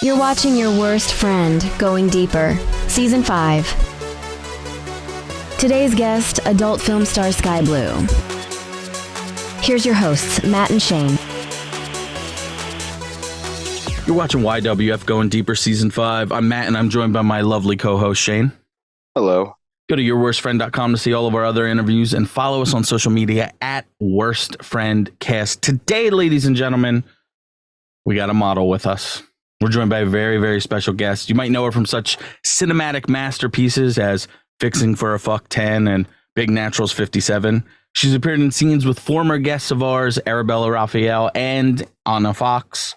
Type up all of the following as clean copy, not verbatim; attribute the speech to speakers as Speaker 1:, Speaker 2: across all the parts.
Speaker 1: You're watching Your Worst Friend, Going Deeper, Season 5. Today's guest, adult film star Skye Blue. Here's your hosts, Matt and Shane.
Speaker 2: You're watching YWF Going Deeper Season 5. I'm Matt, and I'm joined by my lovely co-host, Shane.
Speaker 3: Hello.
Speaker 2: Go to yourworstfriend.com to see all of our other interviews and follow us on social media at WorstFriendCast. Today, ladies and gentlemen, we got a model with us. We're joined by a very, very special guest. You might know her from such cinematic masterpieces as Fixing for a Fuck 10 and Big Naturals 57. She's appeared in scenes with former guests of ours, Arabelle Raphael and Anna Fawx.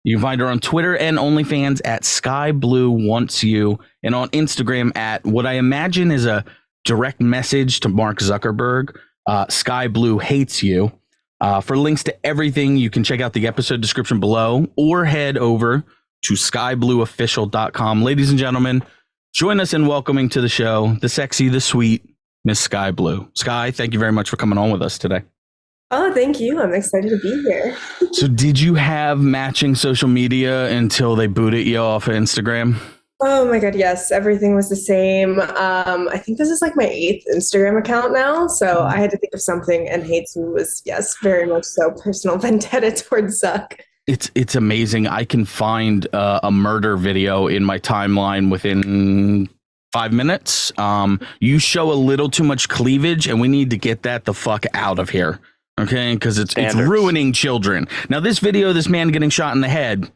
Speaker 2: You can find her on Twitter and OnlyFans at Skye Blue Wants You, and on Instagram at what I imagine is a direct message to Mark Zuckerberg, Skye Blue Hates You. For links to everything, you can check out the episode description below or head over to skyblueofficial.com. Ladies and gentlemen, join us in welcoming to the show the sexy, the sweet Miss Skye Blue. Skye, thank you very much for coming on with us today.
Speaker 4: Oh, thank you. I'm excited to be here.
Speaker 2: So did you have matching social media until they booted you off of Instagram?
Speaker 4: Oh my God, yes. Everything was the same. I think this is like my 8th Instagram account now. So I had to think of something, and Hates Me was, yes, very much so personal vendetta towards Zuck.
Speaker 2: It's amazing. I can find a murder video in my timeline within 5 minutes. You show a little too much cleavage, and we need to get that the fuck out of here. Okay, because it's ruining children. Now, this video, this man getting shot in the head,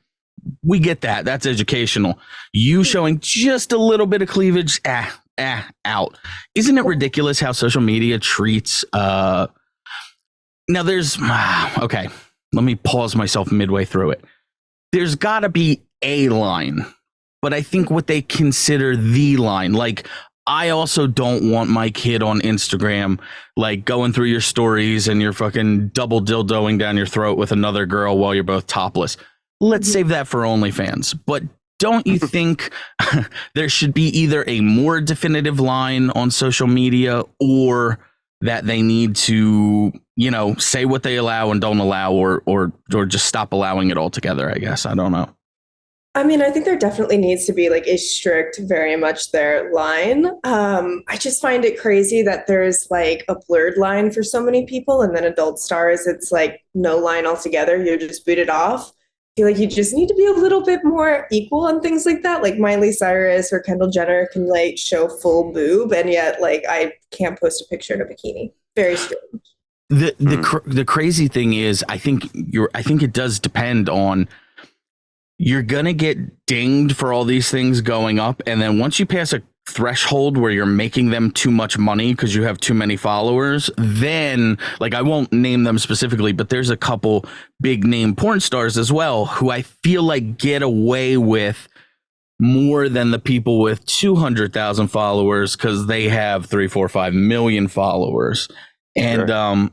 Speaker 2: we get that. That's educational. You showing just a little bit of cleavage, out. Isn't it ridiculous how social media treats... Now, there's... Okay, let me pause myself midway through it. There's got to be a line, but I think what they consider the line, like... I also don't want my kid on Instagram, like going through your stories and you're fucking double dildoing down your throat with another girl while you're both topless. Let's save that for OnlyFans. But don't you think there should be either a more definitive line on social media, or that they need to, you know, say what they allow and don't allow, or just stop allowing it altogether, I guess. I don't know.
Speaker 4: I mean, I think there definitely needs to be like a strict, very much there line. I just find it crazy that there's like a blurred line for so many people, and then adult stars, it's like no line altogether. You're just booted off. I feel like you just need to be a little bit more equal on things like that. Like Miley Cyrus or Kendall Jenner can like show full boob, and yet like I can't post a picture in a bikini. Very strange.
Speaker 2: The crazy thing is, I think it does depend on. You're going to get dinged for all these things going up. And then once you pass a threshold where you're making them too much money because you have too many followers, then, like, I won't name them specifically, but there's a couple big name porn stars as well who I feel like get away with more than the people with 200,000 followers because they have 3, 4, 5 million followers. And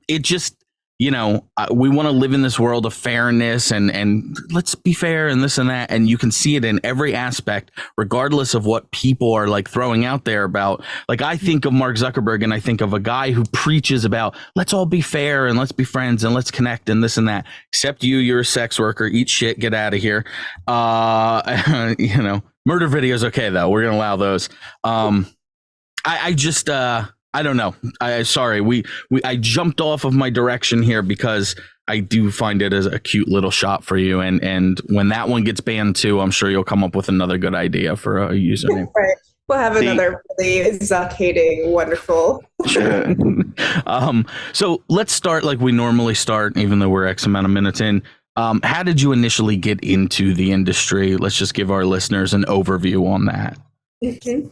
Speaker 2: it just... You know, we want to live in this world of fairness and let's be fair and this and that. And you can see it in every aspect, regardless of what people are like throwing out there about. Like, I think of Mark Zuckerberg and I think of a guy who preaches about let's all be fair and let's be friends and let's connect and this and that. Except you're a sex worker. Eat shit. Get out of here. You know, murder videos. OK, though. We're going to allow those. I don't know. I jumped off of my direction here because I do find it as a cute little shot for you. And when that one gets banned too, I'm sure you'll come up with another good idea for a username.
Speaker 4: Right. We'll have another really Zuck hating wonderful.
Speaker 2: So let's start like we normally start, even though we're X amount of minutes in. How did you initially get into the industry? Let's just give our listeners an overview on that.
Speaker 4: Mm-hmm.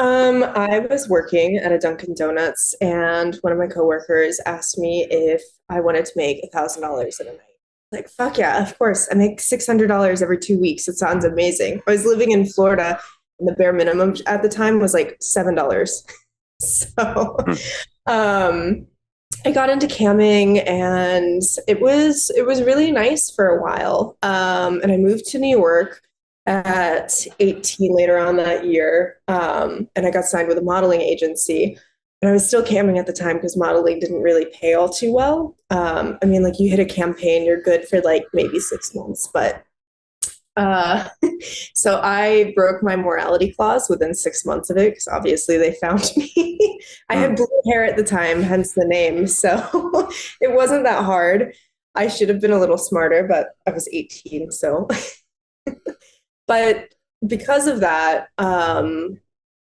Speaker 4: I was working at a Dunkin' Donuts, and one of my coworkers asked me if I wanted to make $1,000 in a night. Like, fuck yeah, of course. I make $600 every 2 weeks. It sounds amazing. I was living in Florida, and the bare minimum at the time was like $7. So, I got into camming, and it was really nice for a while. And I moved to New York at 18 later on that year. And I got signed with a modeling agency. And I was still camming at the time because modeling didn't really pay all too well. I mean, like, you hit a campaign, you're good for like maybe 6 months. But So I broke my morality clause within 6 months of it because obviously they found me. I had blue hair at the time, hence the name. So it wasn't that hard. I should have been a little smarter, but I was 18. So, but because of that,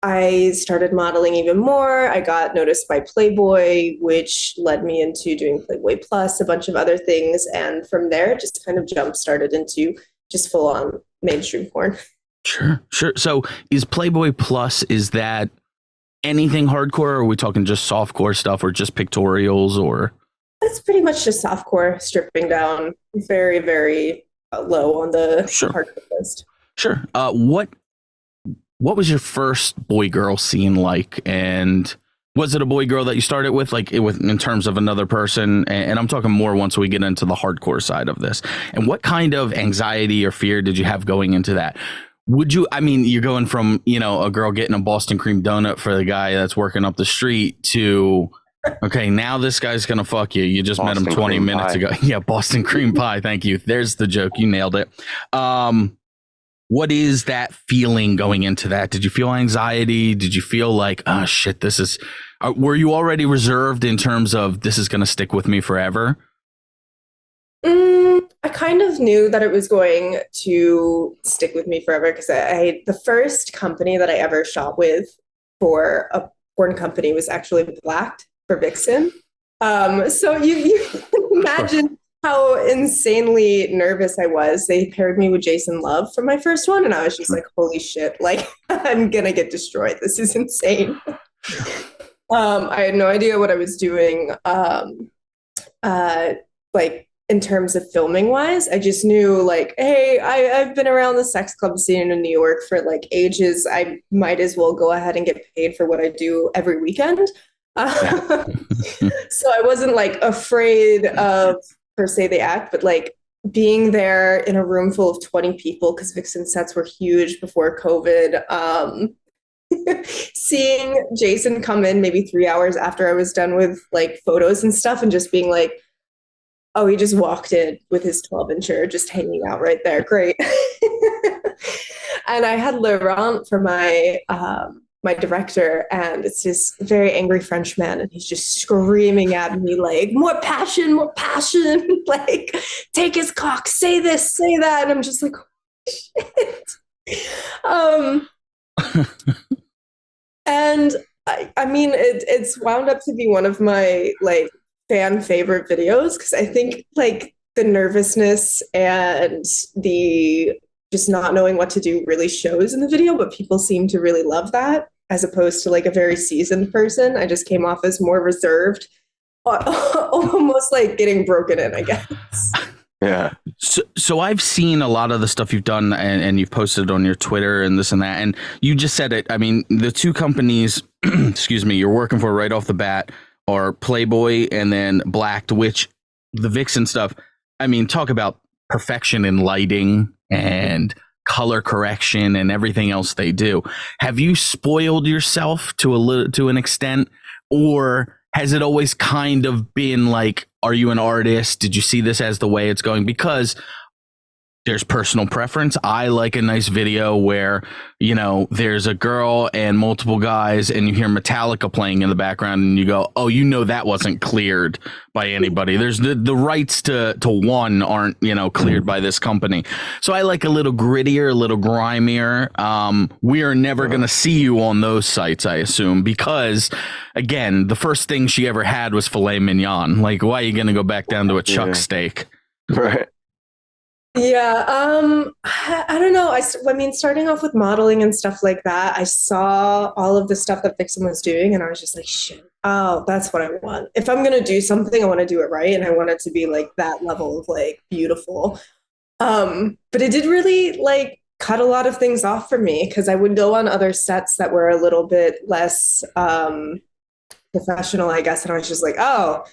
Speaker 4: I started modeling even more. I got noticed by Playboy, which led me into doing Playboy Plus, a bunch of other things. And from there, just kind of jump started into just full on mainstream porn.
Speaker 2: Sure. So is Playboy Plus, is that anything hardcore, or are we talking just softcore stuff or just pictorials, or?
Speaker 4: It's pretty much just softcore, stripping down, very, very low on the hardcore list.
Speaker 2: Sure. What was your first boy girl scene like, and was it a boy girl that you started with, like in terms of another person? And I'm talking more once we get into the hardcore side of this. And what kind of anxiety or fear did you have going into that? You're going from, a girl getting a Boston cream donut for the guy that's working up the street to, okay, now this guy's gonna fuck you. You just Boston met him 20 minutes ago. Yeah, Boston cream pie. Thank you. There's the joke. You nailed it. What is that feeling going into that? Did you feel anxiety? Did you feel like, oh shit, were you already reserved in terms of this is going to stick with me forever?
Speaker 4: I kind of knew that it was going to stick with me forever because the first company that I ever shot with for a porn company was actually Blacked for Vixen. So you imagine how insanely nervous I was. They paired me with Joslyn Love for my first one, and I was just like, holy shit, like, I'm gonna get destroyed. This is insane. I had no idea what I was doing, like, in terms of filming wise. I just knew, like, hey, I've been around the sex club scene in New York for, like, ages. I might as well go ahead and get paid for what I do every weekend. So I wasn't, like, afraid of per se the act, but like being there in a room full of 20 people, because Vixen sets were huge before COVID, seeing Jason come in maybe 3 hours after I was done with like photos and stuff and just being like, oh, he just walked in with his 12-incher just hanging out right there. Great. And I had Laurent for my director, and it's this very angry French man, and he's just screaming at me like, more passion, like, take his cock, say this, say that. And I'm just like, oh, shit. And I mean, it's wound up to be one of my like fan favorite videos, because I think like the nervousness and the just not knowing what to do really shows in the video, but people seem to really love that, as opposed to like a very seasoned person. I just came off as more reserved, almost like getting broken in, I guess.
Speaker 2: Yeah. So I've seen a lot of the stuff you've done, and you've posted on your Twitter and this and that, and you just said it. I mean, the two companies, excuse me, you're working for right off the bat are Playboy and then Blacked, which the Vixen stuff, I mean, talk about perfection in lighting and color correction and everything else they do. Have you spoiled yourself to an extent, or has it always kind of been like, are you an artist? Did you see this as the way it's going? Because there's personal preference. I like a nice video where, there's a girl and multiple guys and you hear Metallica playing in the background and you go, oh, that wasn't cleared by anybody. There's the rights to one aren't, cleared by this company. So I like a little grittier, a little grimier. We are never going to see you on those sites, I assume, because again, the first thing she ever had was filet mignon. Like, why are you going to go back down to a chuck steak?
Speaker 3: Right.
Speaker 4: Yeah, I don't know. I mean, starting off with modeling and stuff like that, I saw all of the stuff that Vixen was doing, and I was just like, shit, oh, that's what I want. If I'm going to do something, I want to do it right, and I want it to be like that level of like beautiful. But it did really like cut a lot of things off for me, because I would go on other sets that were a little bit less professional, I guess, and I was just like, oh,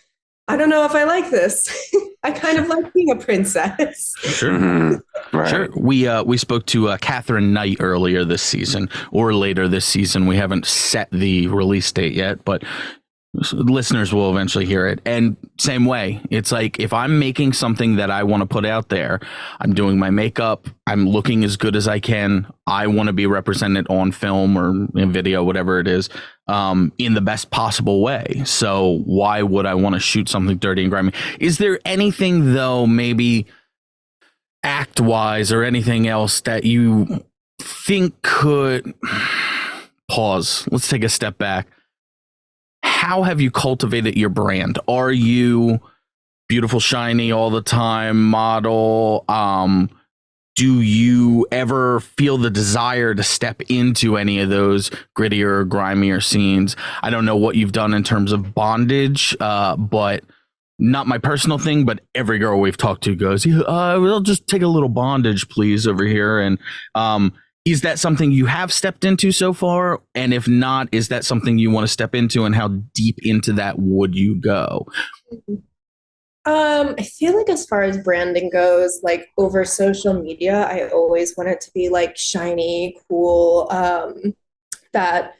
Speaker 4: I don't know if I like this. I kind of like being a princess.
Speaker 2: Sure. Right. Sure. We spoke to Catherine Knight earlier this season, or later this season. We haven't set the release date yet, but Listeners will eventually hear it. And same way, it's like if I'm making something that I want to put out there, I'm doing my makeup, I'm looking as good as I can, I want to be represented on film or in video, whatever it is, in the best possible way. So why would I want to shoot something dirty and grimy? Is there anything, though, maybe act wise or anything else that you think could pause? Let's take a step back. How have you cultivated your brand? Are you beautiful, shiny all the time, model? Do you ever feel the desire to step into any of those grittier or grimier scenes? I don't know what you've done in terms of bondage, but not my personal thing, but every girl we've talked to goes, we'll just take a little bondage, please, over here. And is that something you have stepped into so far? And if not, is that something you want to step into, and how deep into that would you go?
Speaker 4: I feel like as far as branding goes, like over social media, I always want it to be like shiny, cool, that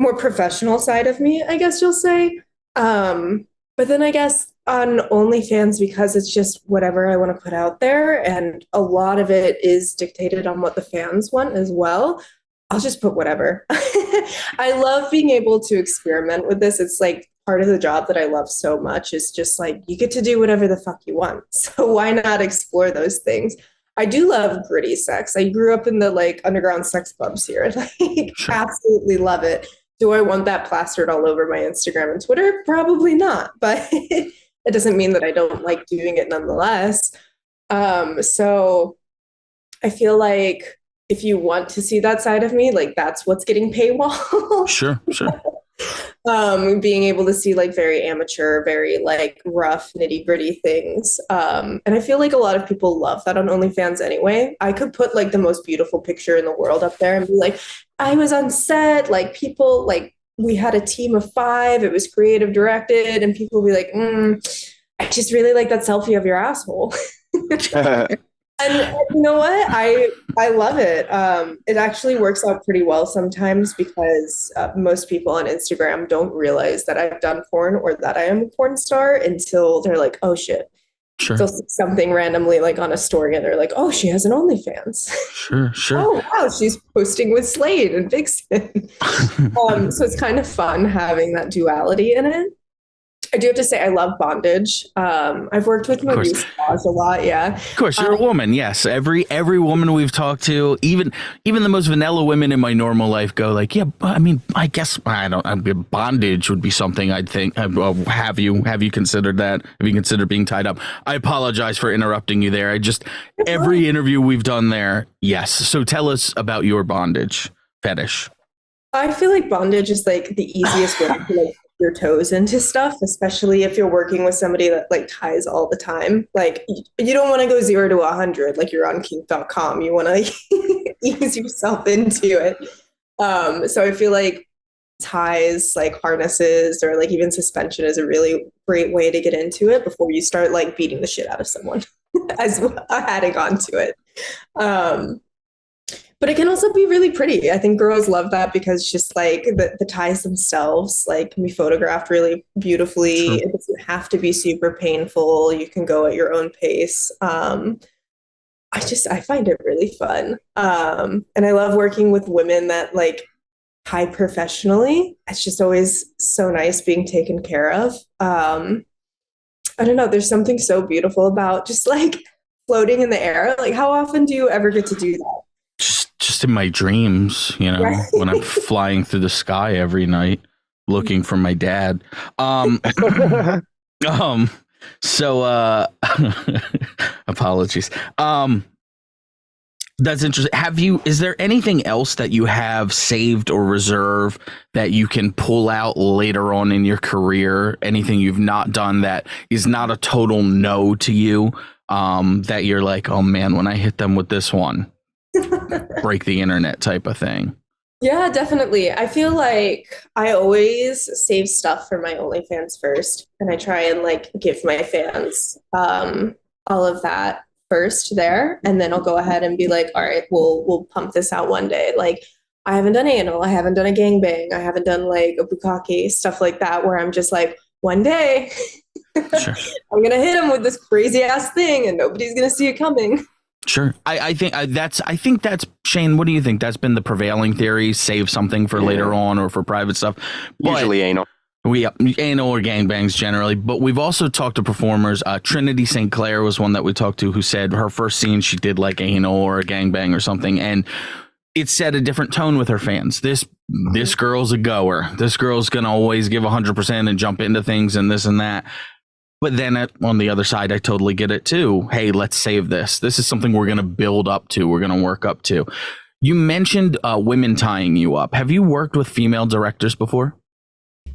Speaker 4: more professional side of me, I guess you'll say. But then I guess on OnlyFans, because it's just whatever I want to put out there, and a lot of it is dictated on what the fans want as well, I'll just put whatever. I love being able to experiment with this. It's like part of the job that I love so much is just like you get to do whatever the fuck you want. So why not explore those things? I do love gritty sex. I grew up in the like underground sex clubs here. Like
Speaker 2: Sure.
Speaker 4: Absolutely love it. Do I want that plastered all over my Instagram and Twitter? Probably not, but it doesn't mean that I don't like doing it nonetheless. So I feel like if you want to see that side of me, like that's what's getting paywall.
Speaker 2: Sure.
Speaker 4: Being able to see like very amateur, very like rough, nitty gritty things. And I feel like a lot of people love that on OnlyFans anyway. I could put like the most beautiful picture in the world up there and be like, I was on set, like people, like we had a team of 5, it was creative directed, and people will be like, I just really like that selfie of your asshole. And you know what? I love it. It actually works out pretty well sometimes because most people on Instagram don't realize that I've done porn or that I am a porn star until they're like, oh shit.
Speaker 2: Sure.
Speaker 4: They'll see something randomly like on a story and they're like, oh, she has an OnlyFans.
Speaker 2: Sure.
Speaker 4: Oh, wow, she's posting with Slade and Vixen. So it's kind of fun having that duality in it. I do have to say I love bondage. I've worked with Maurice Laws a lot. Yeah.
Speaker 2: Of course, you're a woman. Yes. Every woman we've talked to, even the most vanilla women in my normal life go like, yeah, I mean, I guess bondage would be something I'd think. Have you considered that? Have you considered being tied up? I apologize for interrupting you there. Every interview we've done there. Yes. So tell us about your bondage fetish.
Speaker 4: I feel like bondage is like the easiest way to like your toes into stuff, especially if you're working with somebody that like ties all the time. Like you don't want to go 0 to 100 like you're on kink.com. You want to ease yourself into it. So I feel like ties, like harnesses or like even suspension is a really great way to get into it before you start like beating the shit out of someone as adding on to it. But it can also be really pretty. I think girls love that because just like the ties themselves like can be photographed really beautifully.
Speaker 2: True.
Speaker 4: It doesn't have to be super painful. You can go at your own pace. I find it really fun. And I love working with women that like tie professionally. It's just always so nice being taken care of. I don't know. There's something so beautiful about just like floating in the air. Like how often do you ever get to do that?
Speaker 2: Just in my dreams,
Speaker 4: Right.
Speaker 2: when I'm flying through the sky every night looking for my dad. So apologies. That's interesting. Is there anything else that you have saved or reserved that you can pull out later on in your career? Anything you've not done that is not a total no to you, that you're like, oh man, when I hit them with this one, break the internet type of thing?
Speaker 4: Yeah, definitely. I feel like I always save stuff for my OnlyFans first, and I try and like give my fans all of that first there, and then I'll go ahead and be like, all right, we'll pump this out one day. Like I haven't done anal. I haven't done a gangbang. I haven't done like a bukkake, stuff like that, where I'm just like, one day
Speaker 2: Sure.
Speaker 4: I'm going to hit him with this crazy ass thing and nobody's going to see it coming.
Speaker 2: Sure. I think that's Shane. What do you think? That's been the prevailing theory. Save something for later on or for private stuff.
Speaker 3: Usually anal.
Speaker 2: Anal or gangbangs generally, but we've also talked to performers. Trinity St. Clair was one that we talked to who said her first scene she did like anal or a gangbang or something, and it set a different tone with her fans. This girl's a goer. This girl's gonna always give 100% and jump into things and this and that. But then on the other side, I totally get it too. Hey, let's save this. This is something we're gonna build up to. We're gonna work up to. You mentioned women tying you up. Have you worked with female directors before?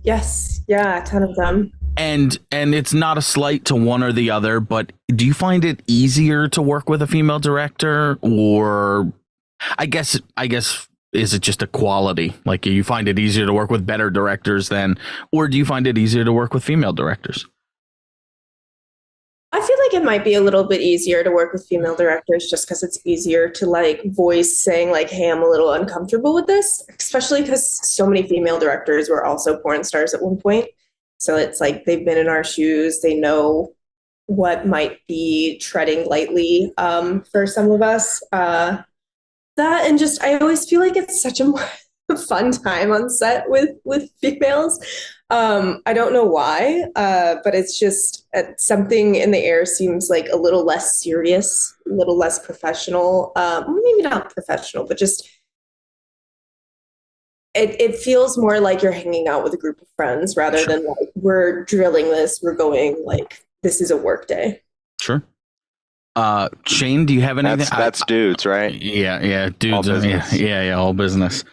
Speaker 4: Yes. Yeah, a ton of them.
Speaker 2: And it's not a slight to one or the other, but do you find it easier to work with a female director, or I guess is it just a quality? Like, you find it easier to work with better directors than, or do you find it easier to work with female directors?
Speaker 4: I feel like it might be a little bit easier to work with female directors just because it's easier to like voice saying like, hey, I'm a little uncomfortable with this, especially because so many female directors were also porn stars at one point. So it's like they've been in our shoes. They know what might be treading lightly for some of us. That and just I always feel like it's such a fun time on set with females. I don't know why, but it's just something in the air seems like a little less serious, a little less professional. Maybe not professional, but just it feels more like you're hanging out with a group of friends rather than like we're drilling this, we're going like this is a work day.
Speaker 2: Sure. Shane, do you have anything?
Speaker 3: That's dudes, right?
Speaker 2: Yeah, dudes.
Speaker 3: All business.
Speaker 2: Yeah, all business.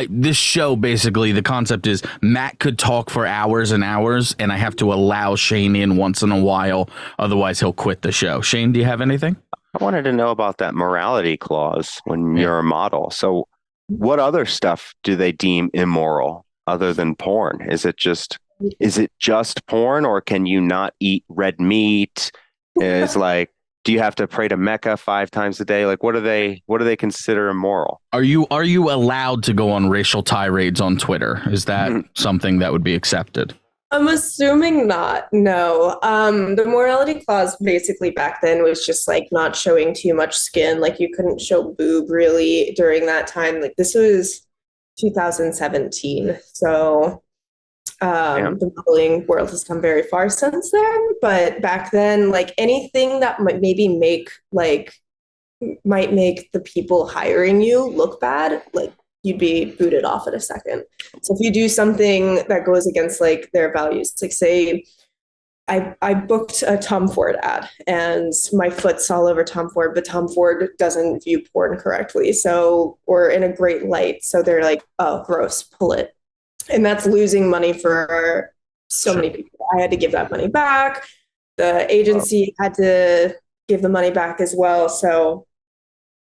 Speaker 2: This show, basically, the concept is Matt could talk for hours and hours, and I have to allow Shane in once in a while. Otherwise, he'll quit the show. Shane, do you have anything?
Speaker 3: I wanted to know about that morality clause when you're a model. So what other stuff do they deem immoral other than porn? Is it just porn, or can you not eat red meat? Is like, do you have to pray to Mecca 5 times a day? Like, what do they consider immoral? Are
Speaker 2: you allowed to go on racial tirades on Twitter? Is that something that would be accepted?
Speaker 4: I'm assuming not. No. The morality clause basically back then was just like not showing too much skin. Like you couldn't show boob really during that time. Like this was 2017. So the modeling world has come very far since then. But back then, like anything that might make the people hiring you look bad, like you'd be booted off in a second. So if you do something that goes against like their values, like say I booked a Tom Ford ad and my foot's all over Tom Ford, but Tom Ford doesn't view porn correctly. So, or in a great light. So they're like, oh, gross, pull it. And that's losing money for so many people. I had to give that money back. The agency had to give the money back as well. So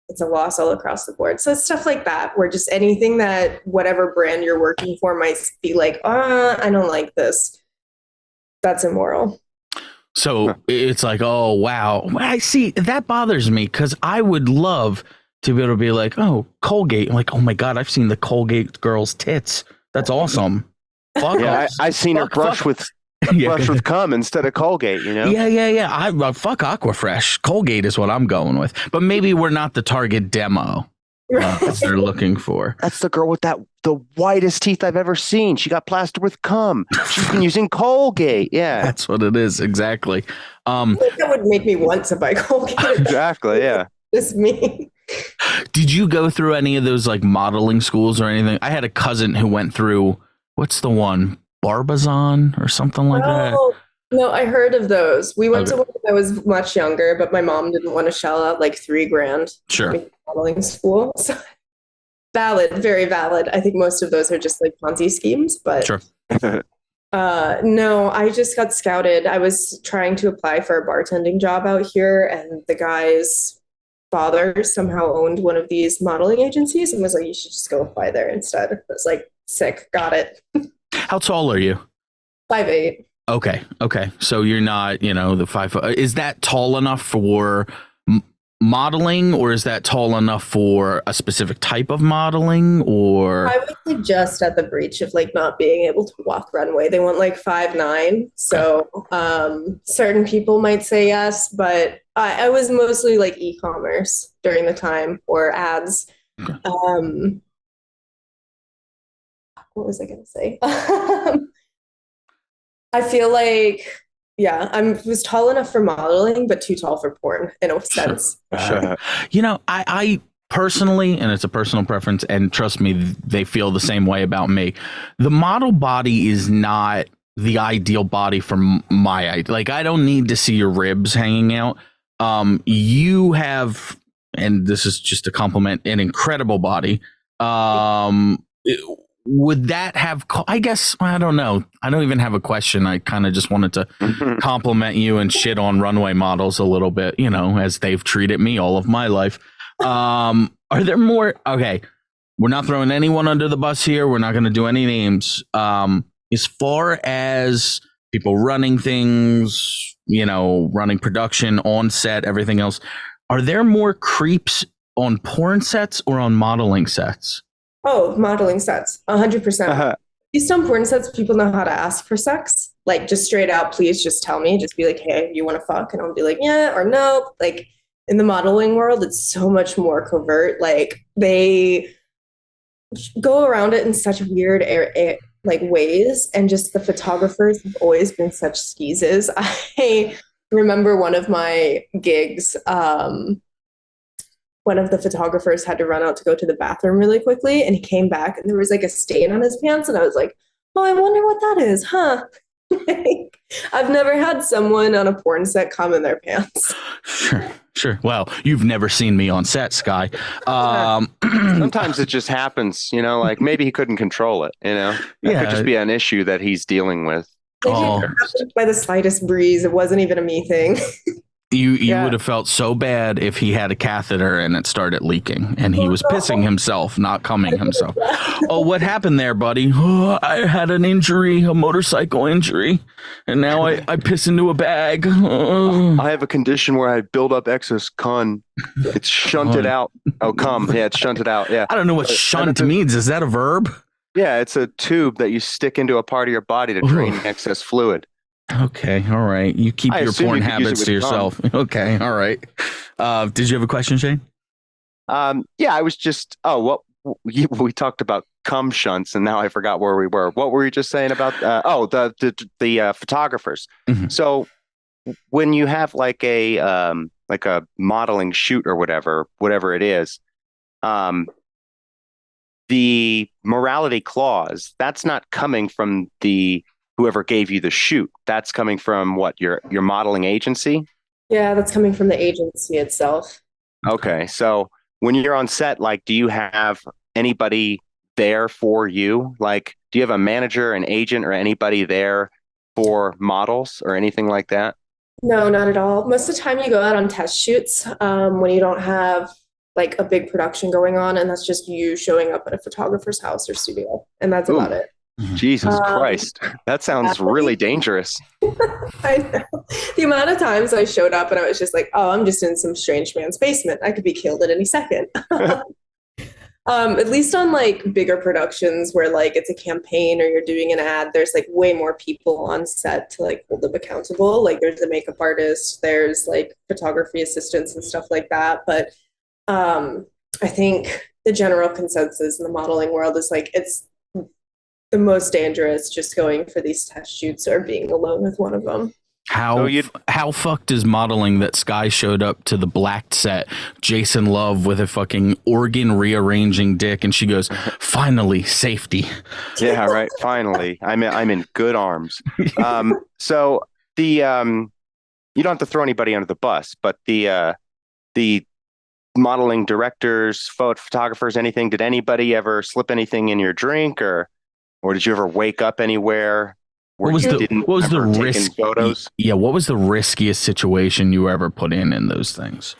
Speaker 4: it's a loss all across the board. So it's stuff like that, where just anything that whatever brand you're working for might be like, I don't like this. That's immoral.
Speaker 2: So it's like, oh, wow. I see. That bothers me because I would love to be able to be like, oh, Colgate. I'm like, oh, my God, I've seen the Colgate girl's tits. That's awesome.
Speaker 3: I've seen her brush with cum instead of Colgate, you know?
Speaker 2: Yeah. Fuck Aquafresh. Colgate is what I'm going with. But maybe we're not the target demo that they're looking for.
Speaker 3: That's the girl with the whitest teeth I've ever seen. She got plastered with cum. She's been using Colgate. Yeah.
Speaker 2: That's what it is. Exactly.
Speaker 4: That would make me want to buy Colgate.
Speaker 3: Exactly. Yeah.
Speaker 4: Just me.
Speaker 2: Did you go through any of those like modeling schools or anything? I had a cousin who went through, what's the one? Barbizon or something like that?
Speaker 4: No, I heard of those. We went to one that was much younger, but my mom didn't want to shell out like $3,000.
Speaker 2: Sure.
Speaker 4: Modeling school. So, valid, very valid. I think most of those are just like Ponzi schemes, but
Speaker 2: sure.
Speaker 4: No, I just got scouted. I was trying to apply for a bartending job out here, and the guy's father somehow owned one of these modeling agencies and was like, you should just go apply there instead. I was like, sick, got it.
Speaker 2: How tall are you?
Speaker 4: 5'8".
Speaker 2: Okay. So you're not, the 5 foot. Is that tall enough for modeling, or is that tall enough for a specific type of modeling? Or
Speaker 4: I was like just at the breach of like not being able to walk runway. They want like 5'9". So certain people might say yes, but I was mostly like e-commerce during the time or ads.
Speaker 2: Okay.
Speaker 4: What was I going to say? I feel like, yeah, I was tall enough for modeling, but too tall for porn in a sense.
Speaker 2: Sure. You know, I personally, and it's a personal preference, and trust me, they feel the same way about me. The model body is not the ideal body for my, like, I don't need to see your ribs hanging out. You have, and this is just a compliment, an incredible body. Would that have, I guess, I don't know. I don't even have a question. I kind of just wanted to compliment you and shit on runway models a little bit, you know, as they've treated me all of my life. Are there more? Okay. We're not throwing anyone under the bus here. We're not going to do any names. As far as people running things, you know, running production on set, everything else, are there more creeps on porn sets or on modeling sets?
Speaker 4: Oh, modeling sets, 100%. These on porn sets, people know how to ask for sex. Like, just straight out, please just tell me. Just be like, hey, you want to fuck? And I'll be like, yeah or no. Like, in the modeling world, it's so much more covert. Like, they go around it in such weird like ways. And just the photographers have always been such skeezes. I remember one of my gigs, one of the photographers had to run out to go to the bathroom really quickly, and he came back and there was like a stain on his pants, and I was like, oh, I wonder what that is, huh? Like, I've never had someone on a porn set come in their pants.
Speaker 2: Sure. Well, you've never seen me on set, Skye.
Speaker 3: Sometimes it just happens, you know, like maybe he couldn't control it, you know? It could just be an issue that he's dealing with.
Speaker 4: Maybe it happened by the slightest breeze. It wasn't even a me thing. You
Speaker 2: would have felt so bad if he had a catheter and it started leaking and he was pissing himself, not coming himself. Oh, what happened there, buddy? Oh, I had an injury, a motorcycle injury, and now I piss into a bag. Oh.
Speaker 3: I have a condition where I build up excess cum. It's shunted out. Oh, cum. Yeah, it's shunted out. Yeah.
Speaker 2: I don't know what shunt means. Is that a verb?
Speaker 3: Yeah, it's a tube that you stick into a part of your body to drain excess fluid.
Speaker 2: Okay, all right. You keep your porn habits to yourself. Okay, all right. Did you have a question, Shane?
Speaker 3: Yeah, I was just. We talked about cum shunts, and now I forgot where we were. What were you just saying about? The photographers. Mm-hmm. So when you have like a modeling shoot or whatever it is, the morality clause, that's not coming from whoever gave you the shoot. That's coming from what, your modeling agency?
Speaker 4: Yeah, that's coming from the agency itself.
Speaker 3: Okay, so when you're on set, like, do you have anybody there for you? Like, do you have a manager, an agent, or anybody there for models or anything like that?
Speaker 4: No, not at all. Most of the time you go out on test shoots when you don't have like a big production going on, and that's just you showing up at a photographer's house or studio, and that's about it.
Speaker 3: Jesus Christ. That sounds really dangerous.
Speaker 4: I know. The amount of times I showed up and I was just like, oh, I'm just in some strange man's basement. I could be killed at any second. At least on like bigger productions where like it's a campaign or you're doing an ad, there's like way more people on set to like hold them accountable. Like there's a makeup artist, there's like photography assistants and stuff like that. But I think the general consensus in the modeling world is like it's the most dangerous just going for these test shoots or being alone with one of them.
Speaker 2: How fucked is modeling that Skye showed up to the black set, Jason Love with a fucking organ rearranging dick, and she goes, finally, safety.
Speaker 3: Yeah, right. Finally. I'm in good arms. So the you don't have to throw anybody under the bus, but the modeling directors, photographers, anything, did anybody ever slip anything in your drink, or did you ever wake up anywhere?
Speaker 2: What was the risk?
Speaker 3: Photos?
Speaker 2: Yeah, what was the riskiest situation you ever put in those things?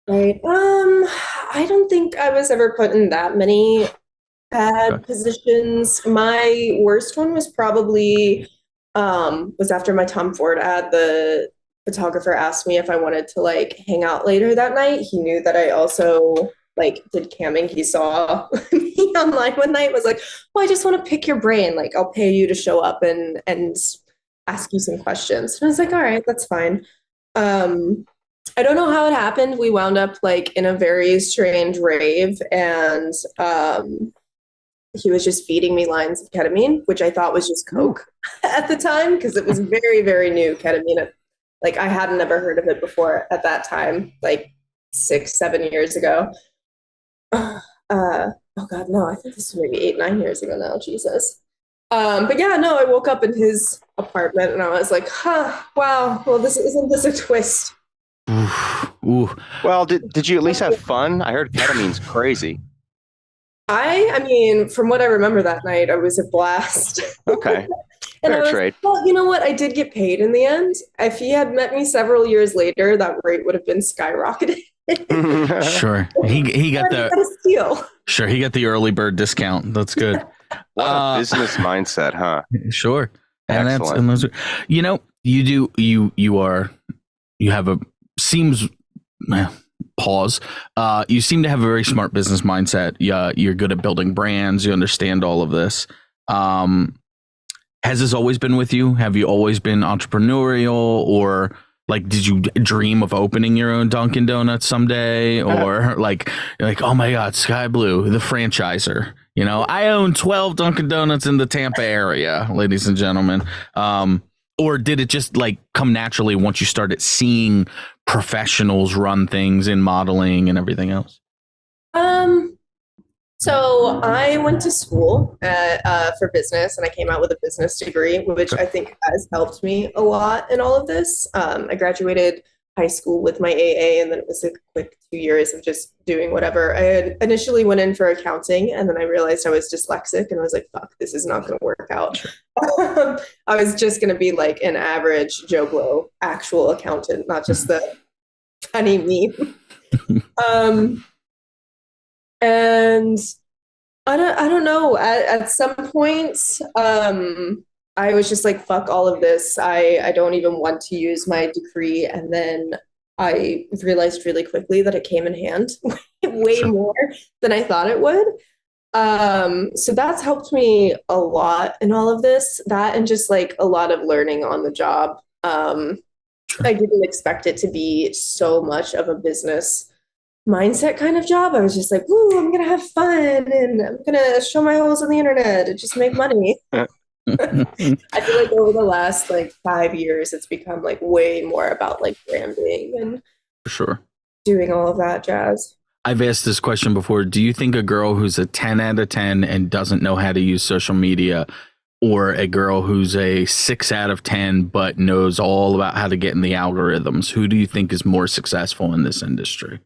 Speaker 4: Right. I don't think I was ever put in that many bad positions. My worst one was probably was after my Tom Ford ad, the photographer asked me if I wanted to like hang out later that night, he knew that I also like did camming. He saw me online one night, was like, well, I just want to pick your brain. Like, I'll pay you to show up and ask you some questions. And I was like, all right, that's fine. I don't know how it happened. We wound up like in a very strange rave, and he was just feeding me lines of ketamine, which I thought was just coke at the time, because it was very, very new ketamine. Like, I hadn't never heard of it before at that time, like 6-7 years ago. Oh God, no, I think this was maybe 8-9 years ago now. Jesus. But yeah, no, I woke up in his apartment and I was like, wow, well, isn't this a twist?
Speaker 2: Ooh.
Speaker 3: Well, did you at least have fun? I heard ketamine's crazy.
Speaker 4: I mean, from what I remember that night, I was a blast.
Speaker 3: Okay.
Speaker 4: And
Speaker 3: Fair trade.
Speaker 4: Well, you know what? I did get paid in the end. If he had met me several years later, that rate would have been skyrocketed.
Speaker 2: Sure. He got the
Speaker 4: steal.
Speaker 2: Sure, he got the early bird discount. That's good.
Speaker 3: What a business mindset, huh?
Speaker 2: Sure.
Speaker 3: Excellent.
Speaker 2: And those are, you know, you have a seems pause. You seem to have a very smart business mindset. You're good at building brands. You understand all of this. Has this always been with you? Have you always been entrepreneurial, or like, did you dream of opening your own Dunkin' Donuts someday? Or like, oh my God, Skye Blue, the franchisor. You know, I own 12 Dunkin' Donuts in the Tampa area, ladies and gentlemen. Or did it just like come naturally once you started seeing professionals run things in modeling and everything else?
Speaker 4: So I went to school for business, and I came out with a business degree, which I think has helped me a lot in all of this. I graduated high school with my AA, and then it was a quick 2 years of just doing whatever. I had initially went in for accounting, and then I realized I was dyslexic, and I was like, fuck, this is not going to work out. I was just going to be like an average Joe Blow actual accountant, not just the funny meme. And I don't know. At some point, I was just like, fuck all of this. I don't even want to use my degree. And then I realized really quickly that it came in hand way more than I thought it would. So that's helped me a lot in all of this. That and just like a lot of learning on the job. I didn't expect it to be so much of a business mindset kind of job. I was just like, ooh, I'm gonna have fun and I'm gonna show my holes on the internet and just make money. I feel like over the last like 5 years, it's become like way more about like branding and doing all of that jazz.
Speaker 2: I've asked this question before. Do you think a girl who's a 10 out of 10 and doesn't know how to use social media, or a girl who's a 6 out of 10 but knows all about how to get in the algorithms, who do you think is more successful in this industry?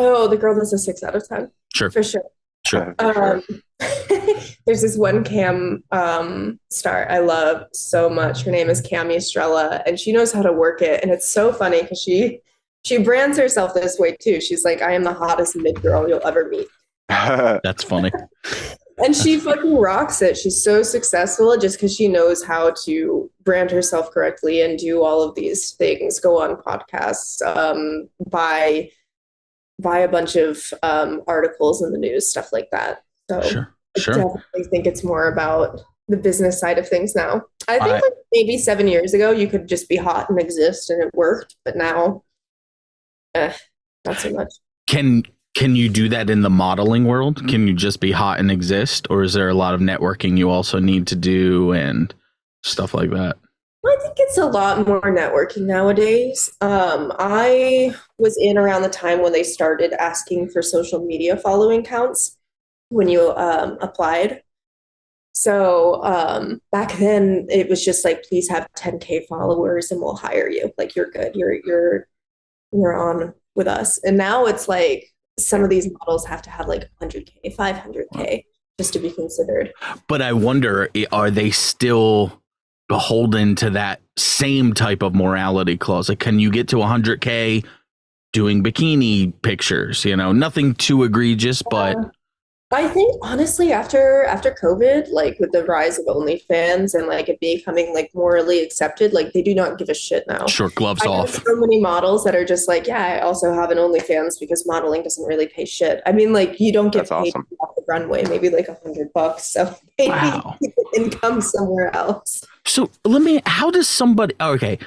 Speaker 4: Oh, the girl that's a 6 out of 10.
Speaker 2: Sure.
Speaker 4: For sure.
Speaker 2: Sure.
Speaker 4: There's this one cam star I love so much. Her name is Cami Estrella, and she knows how to work it. And it's so funny because she brands herself this way too. She's like, I am the hottest mid girl you'll ever meet.
Speaker 2: That's funny.
Speaker 4: And she fucking rocks it. She's so successful just because she knows how to brand herself correctly and do all of these things, go on podcasts, buy a bunch of articles in the news, stuff like that. So
Speaker 2: Sure.
Speaker 4: I definitely think it's more about the business side of things now. I think like maybe 7 years ago, you could just be hot and exist and it worked. But now, not so much.
Speaker 2: Can you do that in the modeling world? Can you just be hot and exist? Or is there a lot of networking you also need to do and stuff like that?
Speaker 4: I think it's a lot more networking nowadays. I was in around the time when they started asking for social media following counts when you applied. So back then it was just like, please have 10K followers and we'll hire you. Like, you're good. You're on with us. And now it's like some of these models have to have like 100K, 500K just to be considered.
Speaker 2: But I wonder, are they still beholden to that same type of morality clause? Like, can you get to 100K doing bikini pictures? You know, nothing too egregious, but
Speaker 4: I think honestly, after COVID, like with the rise of OnlyFans and like it becoming like morally accepted, like they do not give a shit now.
Speaker 2: Short gloves
Speaker 4: I know
Speaker 2: off.
Speaker 4: so many models that are just like, yeah, I also have an OnlyFans because modeling doesn't really pay shit. I mean, like you don't get
Speaker 3: That's
Speaker 4: paid
Speaker 3: awesome.
Speaker 4: off the runway, maybe like $100. So maybe
Speaker 2: Wow.
Speaker 4: income somewhere else.
Speaker 2: So how does somebody, okay,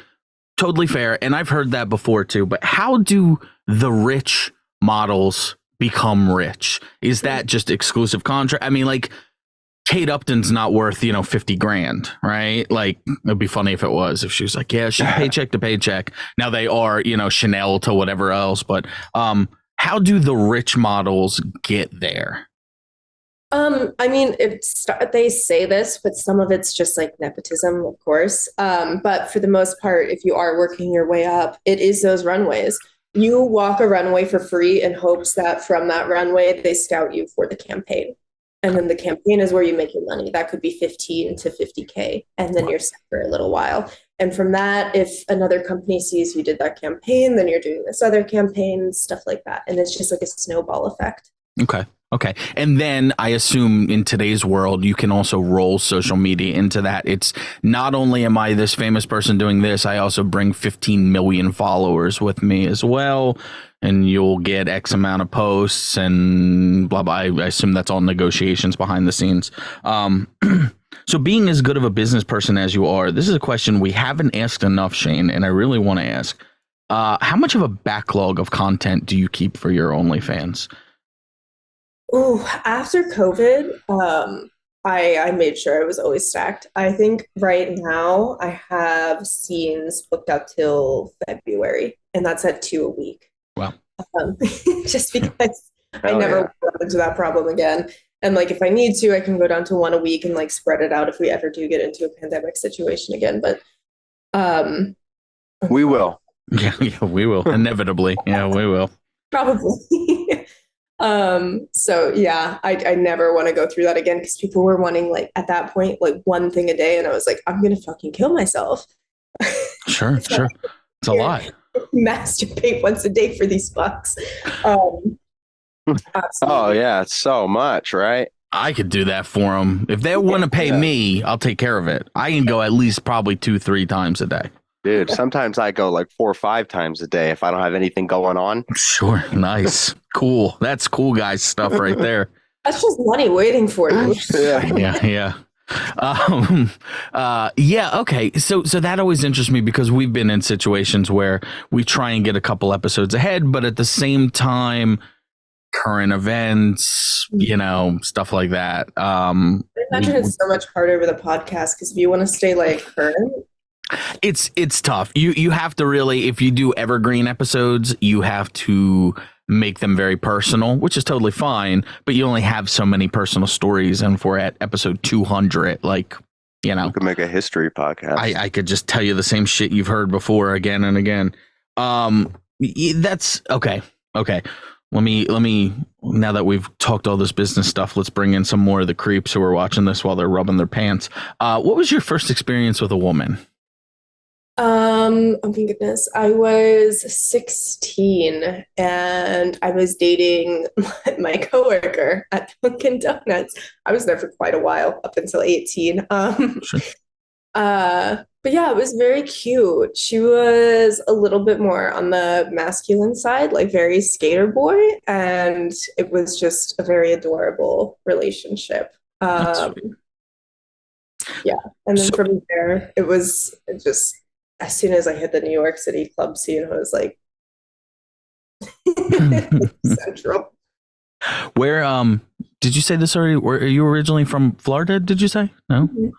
Speaker 2: totally fair. And I've heard that before too, but how do the rich models become rich? Is that just exclusive contract? I mean, like Kate Upton's not worth, 50 grand, right? Like it'd be funny if it was, if she was like, yeah, she's paycheck to paycheck. Now they are, Chanel to whatever else, but how do the rich models get there?
Speaker 4: I mean, they say this, but some of it's just like nepotism, of course. But for the most part, if you are working your way up, it is those runways. You walk a runway for free in hopes that from that runway, they scout you for the campaign. And then the campaign is where you make your money. That could be 15 to 50K. And then you're set for a little while. And from that, if another company sees you did that campaign, then you're doing this other campaign, stuff like that. And it's just like a snowball effect.
Speaker 2: Okay. Okay. And then I assume in today's world, you can also roll social media into that. It's not only am I this famous person doing this, I also bring 15 million followers with me as well. And you'll get X amount of posts and blah, blah. I assume that's all negotiations behind the scenes. So being as good of a business person as you are, this is a question we haven't asked enough, Shane, and I really want to ask. How much of a backlog of content do you keep for your OnlyFans?
Speaker 4: Oh, after COVID, I made sure I was always stacked. I think right now I have scenes booked up till February, and that's at 2 a week.
Speaker 2: Wow.
Speaker 4: Just because I never run into that problem again. And like if I need to, I can go down to 1 a week and like spread it out if we ever do get into a pandemic situation again. But
Speaker 3: we will.
Speaker 2: Yeah, we will. Inevitably. Yeah, we will.
Speaker 4: Probably. So yeah, I never want to go through that again because people were wanting like at that point like one thing a day, and I was like, I'm gonna fucking kill myself.
Speaker 2: Sure. It's a lot.
Speaker 4: Masturbate once a day for these bucks.
Speaker 3: Oh yeah, it's so much, right?
Speaker 2: I could do that for them. If they want to pay me, I'll take care of it. I can go at least probably 2-3 times a day.
Speaker 3: Dude, sometimes I go like 4 or 5 times a day if I don't have anything going on.
Speaker 2: Sure. Nice. Cool. That's cool guys stuff right there.
Speaker 4: That's just money waiting for you.
Speaker 2: Yeah. Yeah. Okay. So that always interests me because we've been in situations where we try and get a couple episodes ahead, but at the same time, current events, stuff like that. I
Speaker 4: imagine it's so much harder with a podcast because if you want to stay like current,
Speaker 2: it's tough. You have to really, if you do evergreen episodes, you have to make them very personal, which is totally fine, but you only have so many personal stories. And if we're at episode 200, like, you could
Speaker 3: make a history podcast.
Speaker 2: I could just tell you the same shit you've heard before again and again. That's okay. Let me, now that we've talked all this business stuff, let's bring in some more of the creeps who are watching this while they're rubbing their pants. What was your first experience with a woman?
Speaker 4: Oh my goodness. I was 16 and I was dating my coworker at Dunkin' Donuts. I was there for quite a while, up until 18.
Speaker 2: Sure.
Speaker 4: But yeah, it was very cute. She was a little bit more on the masculine side, like very skater boy, and it was just a very adorable relationship. Yeah. And then from there, it was just as soon as I hit the New York City club scene, I was like central.
Speaker 2: Where did you say this already? Are you originally from Florida, did you say? No? Mm-hmm.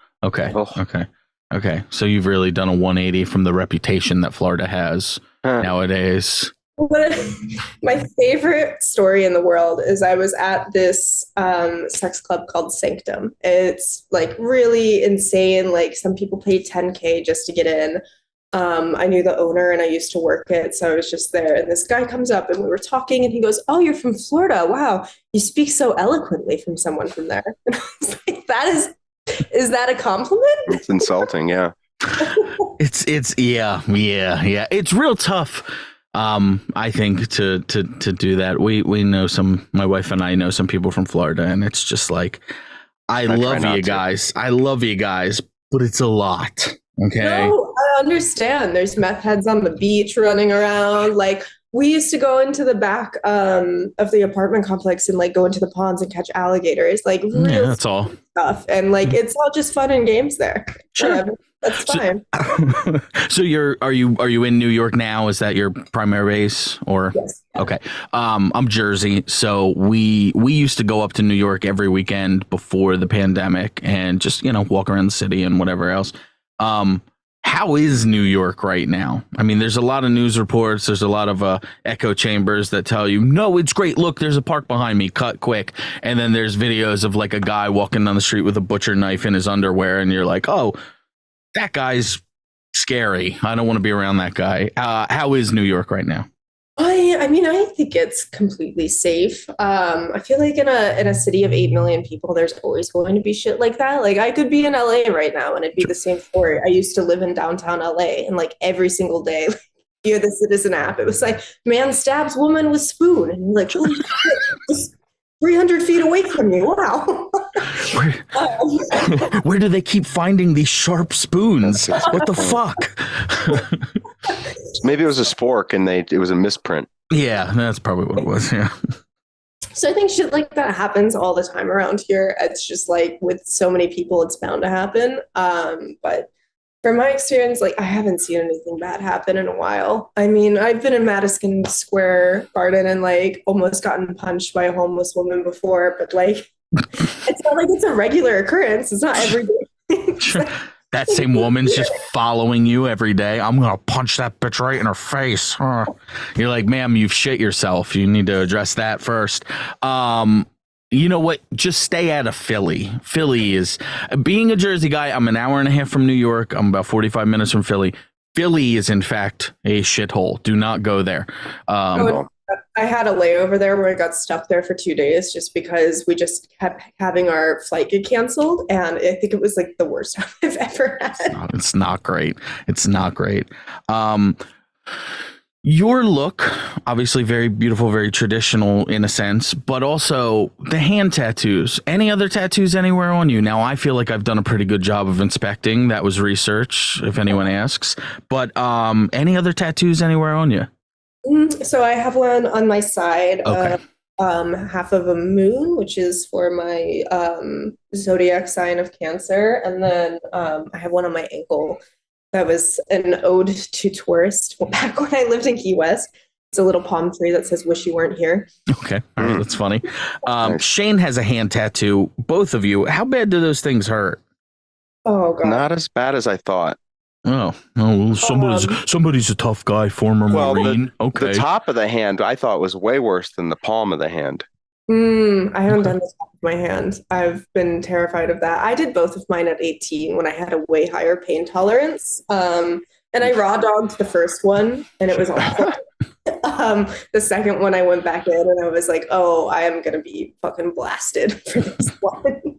Speaker 2: Okay. So you've really done a 180 from the reputation that Florida has nowadays.
Speaker 4: My favorite story in the world is I was at this sex club called Sanctum. It's like really insane. Like some people pay $10K just to get in. I knew the owner and I used to work it, so I was just there. And this guy comes up and we were talking and he goes, "Oh, you're from Florida. Wow, you speak so eloquently," from someone from there. And I was like, is that a compliment?
Speaker 3: It's insulting, yeah.
Speaker 2: It's yeah. It's real tough. I think to do that, we know my wife and I know some people from Florida, and it's just like, I love you guys, but it's a lot. Okay.
Speaker 4: No, I understand. There's meth heads on the beach running around. Like, we used to go into the back of the apartment complex and like go into the ponds and catch alligators, like real
Speaker 2: that's all
Speaker 4: stuff. And like, it's all just fun and games there.
Speaker 2: Sure.
Speaker 4: Whatever. That's fine.
Speaker 2: So are you in New York now? Is that your primary base or?
Speaker 4: Yes.
Speaker 2: Okay. I'm Jersey. So we used to go up to New York every weekend before the pandemic and just, walk around the city and whatever else. How is New York right now? I mean, there's a lot of news reports. There's a lot of echo chambers that tell you, no, it's great. Look, there's a park behind me. Cut quick. And then there's videos of like a guy walking down the street with a butcher knife in his underwear. And you're like, oh, that guy's scary. I don't want to be around that guy. How is New York right now?
Speaker 4: I mean, I think it's completely safe. I feel like in a city of 8 million people, there's always going to be shit like that. Like, I could be in LA right now and it'd be the same story. I used to live in downtown LA, and like every single day, like, via the Citizen app, it was like, man stabs woman with spoon, and you're like, holy shit, just 300 feet away from you. Wow.
Speaker 2: Where do they keep finding these sharp spoons? What the fuck?
Speaker 3: Maybe it was a spork and it was a misprint.
Speaker 2: Yeah, that's probably what it was. Yeah.
Speaker 4: So I think shit like that happens all the time around here. It's just like with so many people, it's bound to happen. But from my experience, like, I haven't seen anything bad happen in a while. I mean, I've been in Madison Square Garden and like almost gotten punched by a homeless woman before, but like, it's not like it's a regular occurrence. It's not every day.
Speaker 2: Sure. That same woman's just following you every day. I'm going to punch that bitch right in her face. You're like, ma'am, you've shit yourself. You need to address that first. You know what? Just stay out of Philly. Philly is, being a Jersey guy, I'm an hour and a half from New York. I'm about 45 minutes from Philly. Philly is, in fact, a shithole. Do not go there.
Speaker 4: I had a layover there where I got stuck there for 2 days just because we just kept having our flight get canceled. And I think it was like the worst time I've ever had.
Speaker 2: It's not great. It's not great. Your look, obviously very beautiful, very traditional in a sense, but also the hand tattoos. Any other tattoos anywhere on you? Now, I feel like I've done a pretty good job of inspecting. That was research, if anyone asks. But any other tattoos anywhere on you?
Speaker 4: So I have one on my side,
Speaker 2: okay.
Speaker 4: Half of a moon, which is for my zodiac sign of Cancer. And then I have one on my ankle. That was an ode to tourists back when I lived in Key West. It's a little palm tree that says, wish you weren't here.
Speaker 2: Okay. All right. That's funny. Shane has a hand tattoo. Both of you. How bad do those things hurt?
Speaker 4: Oh, God.
Speaker 3: Not as bad as I thought.
Speaker 2: Oh, somebody's a tough guy, former Marine.
Speaker 3: The top of the hand, I thought, was way worse than the palm of the hand.
Speaker 4: I haven't done the top of my hand. I've been terrified of that. I did both of mine at 18 when I had a way higher pain tolerance. And I raw dogged the first one, and it was awful. The second one, I went back in, and I was like, oh, I am going to be fucking blasted for this one.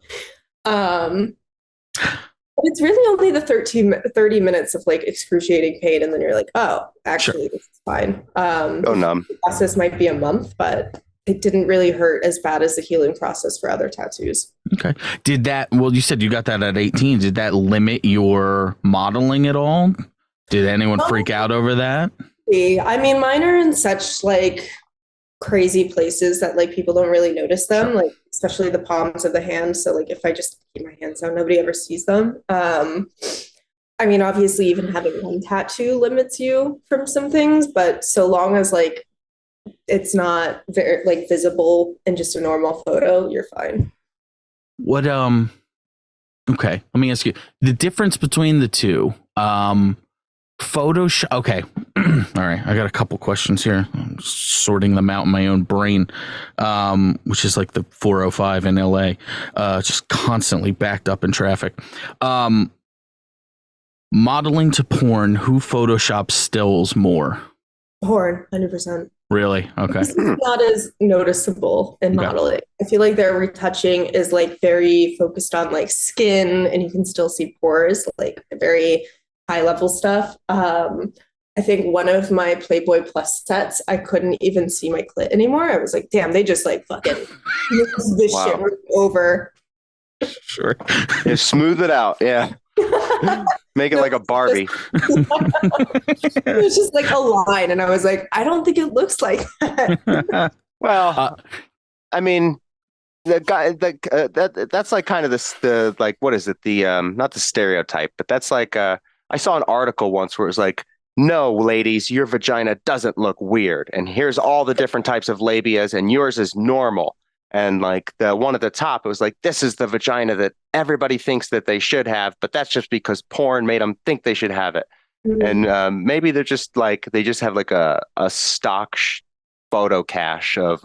Speaker 4: It's really only the 30 minutes of like excruciating pain, and then you're like, oh, actually, This is fine.
Speaker 3: Go numb.
Speaker 4: The process might be a month, but it didn't really hurt as bad as the healing process for other tattoos.
Speaker 2: Okay. You said you got that at 18. Did that limit your modeling at all? Did anyone freak out over that?
Speaker 4: I mean, mine are in such like crazy places that like people don't really notice them, like especially the palms of the hand. So like if I just keep my hands down, nobody ever sees them. I mean, obviously even having one tattoo limits you from some things, but so long as like it's not very like visible in just a normal photo, you're fine.
Speaker 2: What okay, let me ask you the difference between the two. Photoshop. Okay. All right. I got a couple questions here. I'm sorting them out in my own brain, which is like the 405 in LA, just constantly backed up in traffic. Modeling to porn, who photoshops stills more?
Speaker 4: Porn, 100%.
Speaker 2: Really? Okay.
Speaker 4: It's not as noticeable in modeling. I feel like their retouching is like very focused on like skin, and you can still see pores, like very high level stuff. I think one of my Playboy Plus sets, I couldn't even see my clit anymore. I was like, damn, they just like fucking this
Speaker 3: Wow.
Speaker 4: shit over.
Speaker 2: Sure.
Speaker 3: Yeah, smooth it out. Yeah. Make it like a Barbie.
Speaker 4: It was just like a line. And I was like, I don't think it looks like that.
Speaker 3: Well, I mean, the guy that's like kind of the like, what is it? The not the stereotype, but that's like I saw an article once where it was like, no, ladies, your vagina doesn't look weird. And here's all the different types of labias, and yours is normal. And like the one at the top, it was like, this is the vagina that everybody thinks that they should have, but that's just because porn made them think they should have it.
Speaker 4: Mm-hmm.
Speaker 3: And maybe they're just like, they just have like a stock photo cache of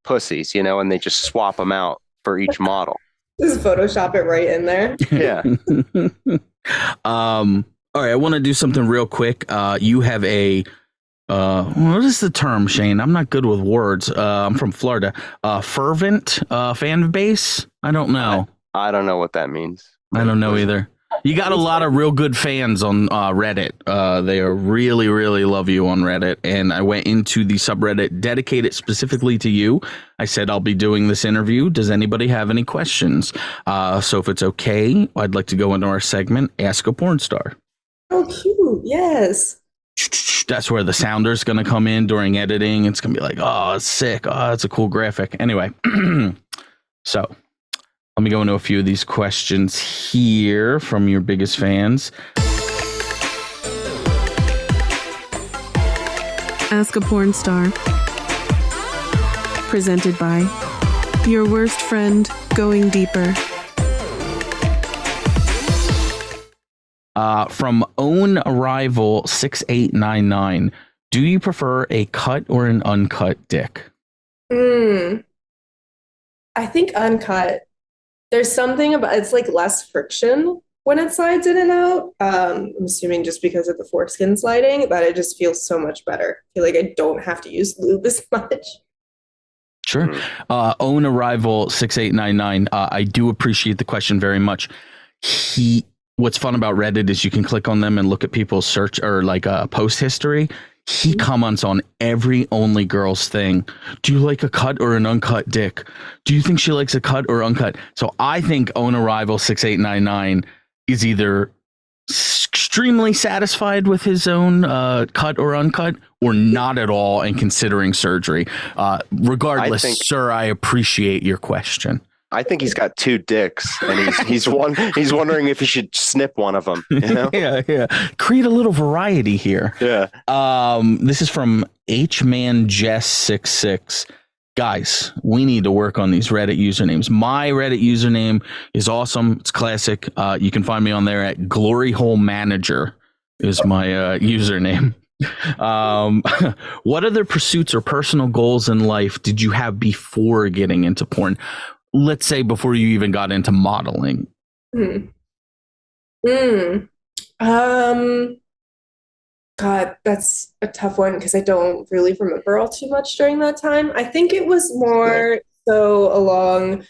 Speaker 3: pussies, you know, and they just swap them out for each model.
Speaker 4: Just Photoshop it right in there.
Speaker 3: Yeah.
Speaker 2: All right, I want to do something real quick. You have a what is the term, Shane? I'm not good with words. I'm from Florida. Fervent fan base? I don't know.
Speaker 3: I don't know what that means.
Speaker 2: I don't know either. You got a lot of real good fans on Reddit. They are really, really love you on Reddit. And I went into the subreddit dedicated specifically to you. I said, I'll be doing this interview. Does anybody have any questions? So if it's okay, I'd like to go into our segment, Ask a Porn Star.
Speaker 4: Oh, cute. Yes.
Speaker 2: That's where the sounder's going to come in during editing. It's going to be like, oh, it's sick. Oh, it's a cool graphic. Anyway, so let me go into a few of these questions here from your biggest fans.
Speaker 5: Ask a Porn Star. Presented by Your Worst Friend Going Deeper.
Speaker 2: From Own Arrival 6899, do you prefer a cut or an uncut dick?
Speaker 4: I think uncut. There's something about it's like less friction when it slides in and out. I'm assuming just because of the foreskin sliding, that it just feels so much better. I feel like I don't have to use lube as much.
Speaker 2: Sure. Own Arrival 6899. I do appreciate the question very much. What's fun about Reddit is you can click on them and look at people's search or like post history. He comments on every Only Girls thing. Do you like a cut or an uncut dick? Do you think she likes a cut or uncut? So I think Own Arrival 6899 is either extremely satisfied with his own cut or uncut, or not at all and considering surgery. Regardless, sir, I appreciate your question.
Speaker 3: I think he's got two dicks, and he's wondering if he should snip one of them. You know?
Speaker 2: Yeah. Create a little variety here.
Speaker 3: Yeah.
Speaker 2: This is from HManJess66. Guys, we need to work on these Reddit usernames. My Reddit username is awesome. It's classic. You can find me on there at Glory Hole Manager is my username. What other pursuits or personal goals in life did you have before getting into porn? Let's say before you even got into modeling.
Speaker 4: God, that's a tough one because I don't really remember all too much during that time. I think it was more so along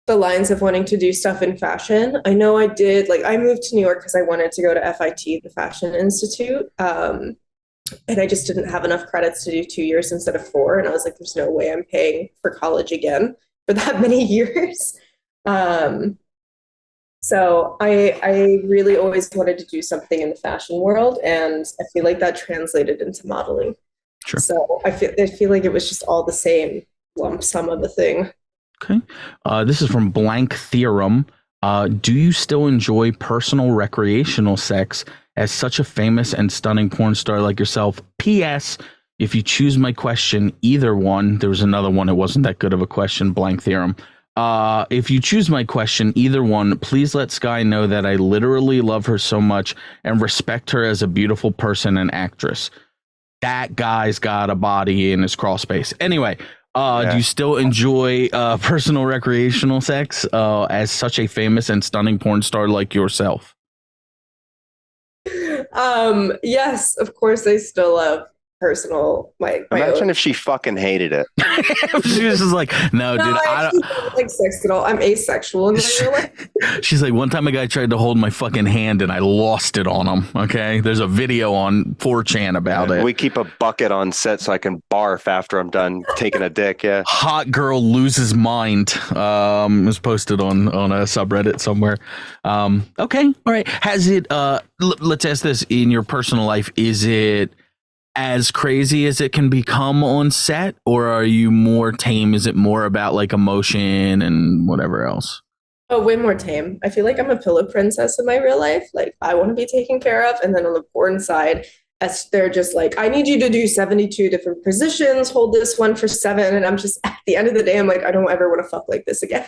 Speaker 4: the lines of wanting to do stuff in fashion. I know I did, like I moved to New York because I wanted to go to FIT, the Fashion Institute. And I just didn't have enough credits to do 2 years instead of 4. And I was like, there's no way I'm paying for college again for that many years. So I really always wanted to do something in the fashion world, and I feel like that translated into modeling.
Speaker 2: Sure.
Speaker 4: So I feel like it was just all the same lump sum of the thing.
Speaker 2: Okay. This is from Blank Theorem. Do you still enjoy personal recreational sex as such a famous and stunning porn star like yourself? P.S. If you choose my question, either one, there was another one. It wasn't that good of a question, Blank Theorem. If you choose my question, either one, please let Skye know that I literally love her so much and respect her as a beautiful person and actress. That guy's got a body in his crawl space. Anyway, do you still enjoy personal recreational sex as such a famous and stunning porn star like yourself?
Speaker 4: Yes, of course I still love
Speaker 3: Imagine if she fucking hated it.
Speaker 2: She was just like, no, dude, I
Speaker 4: don't like sex at all. I'm asexual in real life.
Speaker 2: She's like, one time a guy tried to hold my fucking hand and I lost it on him. Okay, there's a video on 4chan about it.
Speaker 3: We keep a bucket on set so I can barf after I'm done taking a dick. Yeah,
Speaker 2: hot girl loses mind. Was posted on a subreddit somewhere. Okay, all right. Has it? Let's ask this: in your personal life, is it as crazy as it can become on set, or are you more tame? Is it more about like emotion and whatever else?
Speaker 4: Oh, way more tame. I feel like I'm a pillow princess in my real life. Like, I want to be taken care of. And then on the porn side, as they're just like, I need you to do 72 different positions, hold this one for 7. And I'm just, at the end of the day, I'm like, I don't ever want to fuck like this again.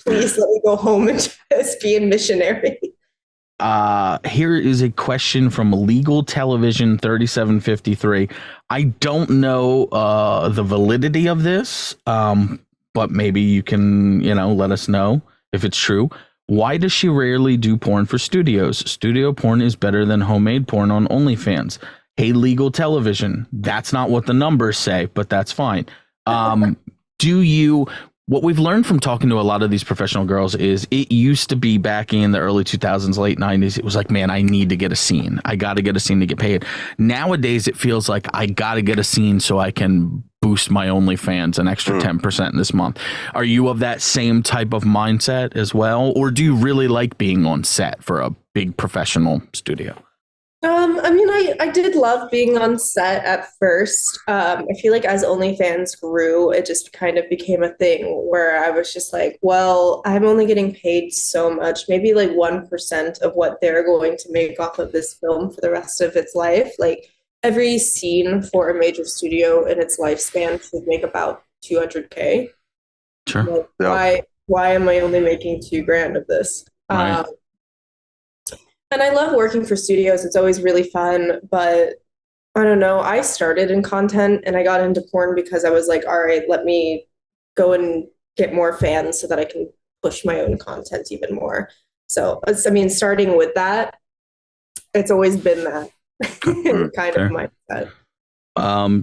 Speaker 4: Please let me go home and just be a missionary.
Speaker 2: Here is a question from Legal Television 3753. I don't know the validity of this, but maybe you can, let us know if it's true. Why does she rarely do porn for studios? Studio porn is better than homemade porn on OnlyFans. Hey, Legal Television, that's not what the numbers say, but that's fine. What we've learned from talking to a lot of these professional girls is it used to be back in the early 2000s, late 90s. It was like, man, I need to get a scene. I got to get a scene to get paid. Nowadays, it feels like I got to get a scene so I can boost my OnlyFans an extra 10% this month. Are you of that same type of mindset as well? Or do you really like being on set for a big professional studio?
Speaker 4: I did love being on set at first. I feel like as OnlyFans grew, it just kind of became a thing where I was just like, well, I'm only getting paid so much, maybe like 1% of what they're going to make off of this film for the rest of its life. Like every scene for a major studio in its lifespan should make about $200K.
Speaker 2: Sure.
Speaker 4: Like, why am I only making $2,000 of this?
Speaker 2: Right.
Speaker 4: And I love working for studios. It's always really fun, but I don't know. I started in content and I got into porn because I was like, all right, let me go and get more fans so that I can push my own content even more. So, starting with that, it's always been that kind of mindset.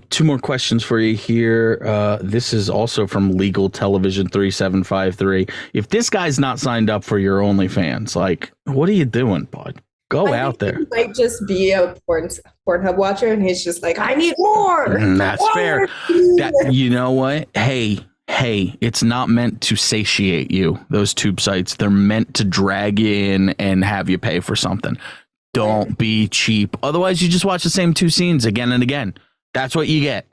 Speaker 2: 2 more questions for you here. This is also from Legal Television 3753. If this guy's not signed up for your OnlyFans, like, what are you doing, bud? Go out there.
Speaker 4: He might just be a Pornhub watcher, and he's just like, I need more.
Speaker 2: That's fair. You know what? Hey, it's not meant to satiate you. Those tube sites, they're meant to drag you in and have you pay for something. Don't be cheap. Otherwise, you just watch the same 2 scenes again and again. That's what you get.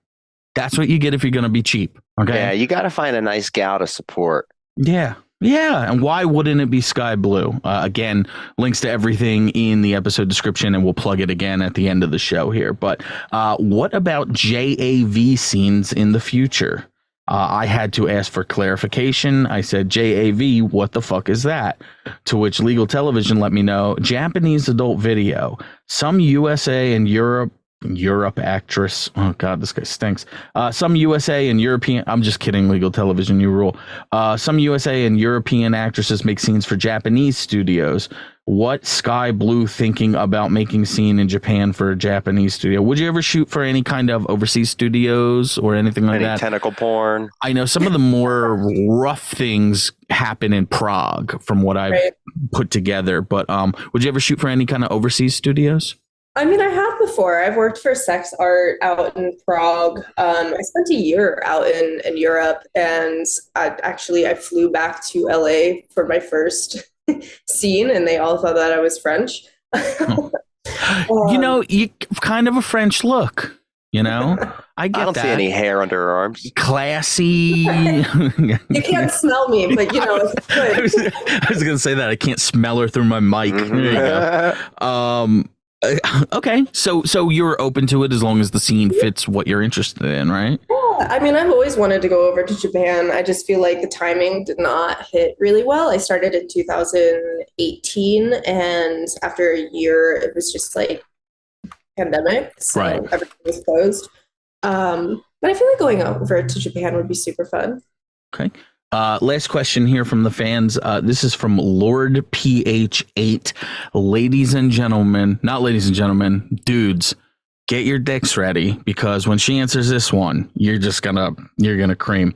Speaker 2: That's what you get if you're going to be cheap. Okay.
Speaker 3: Yeah, you got to find a nice gal to support.
Speaker 2: Yeah. And why wouldn't it be Skye Blue? Again, links to everything in the episode description, and we'll plug it again at the end of the show here. But what about JAV scenes in the future? I had to ask for clarification. I said, JAV, what the fuck is that? To which Legal Television let me know, Japanese adult video. Some USA and Europe actress. Oh God, this guy stinks. Some USA and European. I'm just kidding. Legal Television, you rule. Some USA and European actresses make scenes for Japanese studios. What Skye Blue thinking about making scene in Japan for a Japanese studio? Would you ever shoot for any kind of overseas studios or anything like that?
Speaker 3: Tentacle porn.
Speaker 2: I know some of the more rough things happen in Prague, from what I've put together. But would you ever shoot for any kind of overseas studios?
Speaker 4: I have before. I've worked for sex art out in Prague. I spent a year out in Europe, and I flew back to LA for my first scene, and they all thought that I was French.
Speaker 2: You kind of a French look. I
Speaker 3: don't see any hair under her arms.
Speaker 2: Classy.
Speaker 4: You can't smell me, but it's good.
Speaker 2: I was going to say that I can't smell her through my mic. There you go. Okay, so you're open to it as long as the scene fits what you're interested in, right?
Speaker 4: Yeah, I've always wanted to go over to Japan. I just feel like the timing did not hit really well. I started in 2018, and after a year, it was just like pandemic, so everything was closed. But I feel like going over to Japan would be super fun.
Speaker 2: Okay. Last question here from the fans. This is from Lord PH8. Ladies and gentlemen, not ladies and gentlemen, dudes, get your dicks ready, because when she answers this one, you're gonna cream.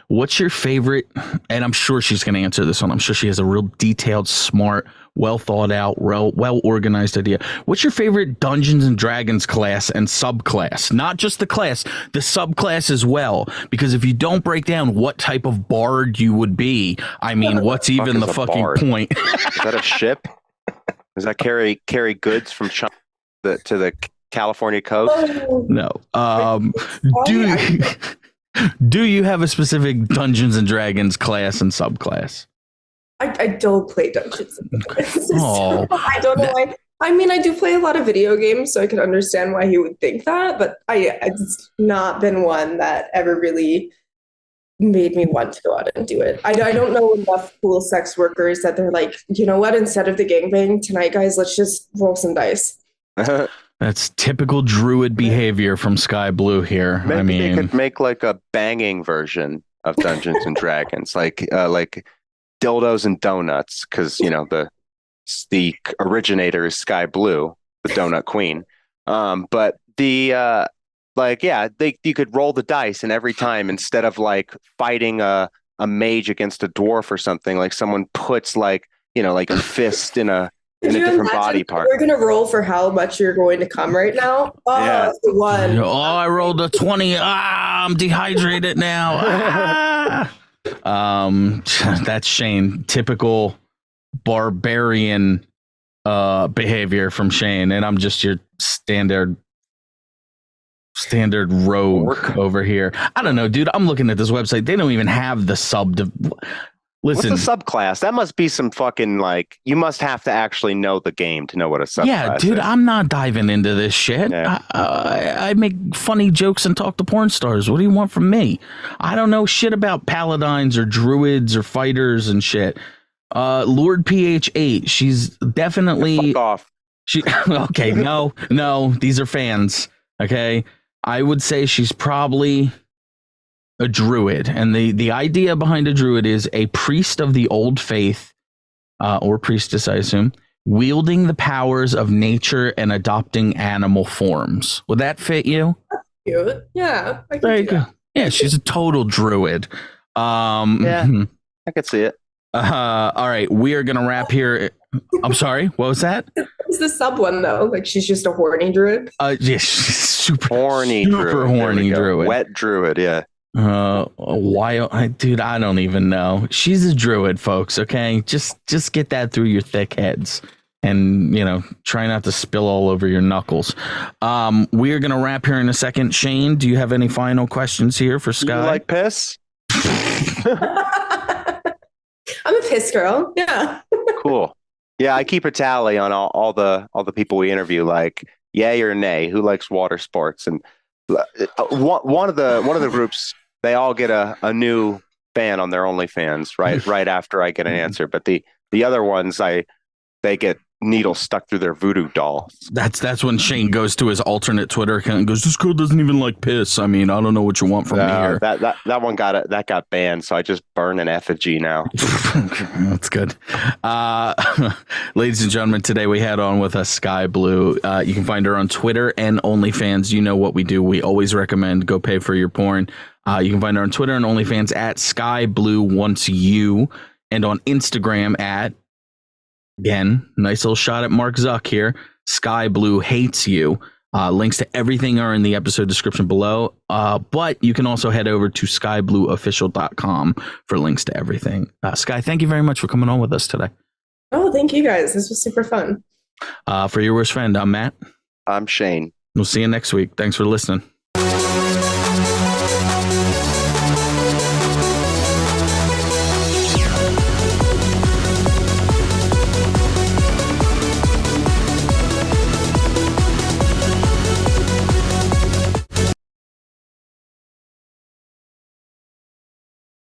Speaker 2: What's your favorite? And I'm sure she's gonna answer this one. I'm sure she has a real detailed, smart, well thought out, well organized idea. What's your favorite Dungeons and Dragons class and subclass? Not just the class, the subclass as well. Because if you don't break down what type of bard you would be, I mean, what's even the fucking
Speaker 3: bard?
Speaker 2: point?
Speaker 3: Is that a ship? Does that carry goods from China to the California coast?
Speaker 2: No. Do you have a specific Dungeons and Dragons class and subclass?
Speaker 4: I don't play Dungeons and Dragons.
Speaker 2: Oh,
Speaker 4: I don't know why. I mean, I do play a lot of video games, so I can understand why he would think that, but it's not been one that ever really made me want to go out and do it. I don't know enough cool sex workers that they're like, you know what, instead of the gangbang tonight, guys, let's just roll some dice.
Speaker 2: That's typical druid behavior from Skye Blue here.
Speaker 3: Maybe
Speaker 2: I mean,
Speaker 3: they could make like a banging version of Dungeons and Dragons, like dildos and donuts, because the originator is Skye Blue, the donut queen. But the you could roll the dice, and every time, instead of like fighting a mage against a dwarf or something, like someone puts like a fist in a different body part.
Speaker 4: We're gonna roll for how much you're going to come right now. Oh,
Speaker 3: yeah.
Speaker 4: The one.
Speaker 2: Oh, I rolled a 20. I'm dehydrated now. That's Shane. Typical barbarian behavior from Shane, and I'm just your standard rogue over here. I don't know, dude. I'm looking at this website. They don't even have the sub. Listen,
Speaker 3: what's a subclass? That must be some fucking you must have to actually know the game to know what a subclass is.
Speaker 2: Yeah, dude, I'm not diving into this shit.
Speaker 3: Yeah.
Speaker 2: I make funny jokes and talk to porn stars. What do you want from me? I don't know shit about paladins or druids or fighters and shit. Lord PH8, she's definitely
Speaker 3: fuck off.
Speaker 2: Okay, no, these are fans. Okay, I would say she's probably a druid, and the idea behind a druid is a priest of the old faith, or priestess, I assume, wielding the powers of nature and adopting animal forms. Would that fit you?
Speaker 4: Cute. Yeah.
Speaker 2: There you go. Yeah, she's a total druid.
Speaker 3: Yeah, I could see it.
Speaker 2: All right, we are gonna wrap here. I'm sorry, what was that?
Speaker 4: What's the sub one though? Like she's just a horny druid.
Speaker 2: Yeah, she's super
Speaker 3: horny,
Speaker 2: super horny druid,
Speaker 3: wet druid. Yeah.
Speaker 2: Why, dude? I don't even know. She's a druid, folks. Okay, just get that through your thick heads, and try not to spill all over your knuckles. We are gonna wrap here in a second. Shane, do you have any final questions here for Skye?
Speaker 3: You like piss?
Speaker 4: I'm a piss girl. Yeah.
Speaker 3: Cool. Yeah, I keep a tally on all the people we interview. Like, yay or nay, who likes water sports? And one of the groups, they all get a new fan on their OnlyFans right after I get an answer. But the other ones, they get needles stuck through their voodoo doll.
Speaker 2: That's when Shane goes to his alternate Twitter account and goes, "This girl doesn't even like piss. I mean, I don't know what you want from me here."
Speaker 3: That one got banned, so I just burn an effigy now.
Speaker 2: That's good. Ladies and gentlemen, today we had on with us Skye Blue. You can find her on Twitter and OnlyFans. You know what we do. We always recommend go pay for your porn. You can find her on Twitter and OnlyFans at Skye Blue Wants You, and on Instagram at, again, nice little shot at Mark Zuck here, Skye Blue Hates You. Links to everything are in the episode description below. But you can also head over to skyblueofficial.com for links to everything. Skye, thank you very much for coming on with us today.
Speaker 4: Oh, thank you guys. This was super fun.
Speaker 2: For Your Worst Friend, I'm Matt.
Speaker 3: I'm Shane.
Speaker 2: We'll see you next week. Thanks for listening.